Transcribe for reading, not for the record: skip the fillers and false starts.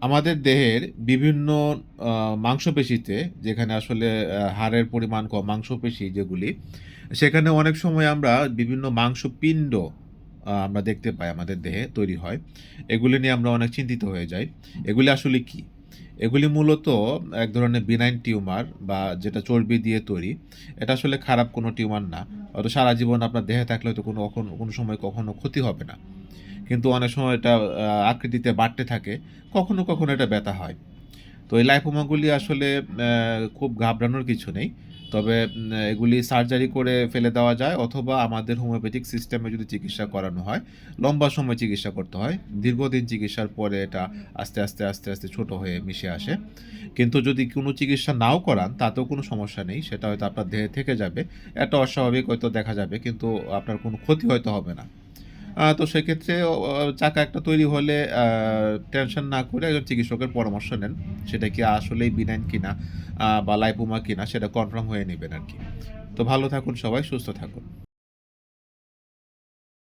আমাদের দেহের বিভিন্ন মাংসপেশিতে যেখানে আসলে হাড়ের পরিমাণ কম, মাংসপেশি যেগুলি, সেখানে অনেক সময় আমরা বিভিন্ন মাংসপিণ্ড আমরা দেখতে পাই আমাদের দেহে তৈরি হয়। এগুলি নিয়ে আমরা অনেক চিন্তিত হয়ে যাই। এগুলি আসলে কি? এগুলি মূলত এক ধরনের বিনাইন টিউমার বা যেটা চর্বি দিয়ে তৈরি। এটা আসলে খারাপ কোনো টিউমার না। হয়তো সারা জীবন আপনার দেহে থাকলে হয়তো কোনো সময় কখনো ক্ষতি হবে না। কিন্তু অনেক সময় এটা আকৃতিতে বাড়তে থাকে। কখনো এটা ব্যথা হয়। তো এই লাইপোমাগুলি আসলে খুব ঘাবড়ানোর কিছু নেই। তবে এগুলি সার্জারি করে ফেলে দেওয়া যায় অথবা আমাদের হোমিওপ্যাথিক সিস্টেমে যদি চিকিৎসা করানো হয়, লম্বা সময় চিকিৎসা করতে হয়। দীর্ঘদিন চিকিৎসার পরে এটা আস্তে আস্তে ছোট হয়ে মিশে আসে। কিন্তু যদি কোনো চিকিৎসা নাও করান তাতেও কোনো সমস্যা নেই। সেটা হয়তো আপনার দেহে থেকে যাবে। একটা অস্বাভাবিক হয়তো দেখা যাবে কিন্তু আপনার কোনো ক্ষতি হয়তো হবে না। তো সেক্ষেত্রে চাকা একটা তৈরি হলে টেনশন না করে একজন চিকিৎসকের পরামর্শ নেন। সেটা কি আসলেই বিনাইন কিনা বা লাইপোমা কিনা সেটা কনফার্ম হয়ে নিবেন আরকি। তো ভালো থাকুন সবাই, সুস্থ থাকুন।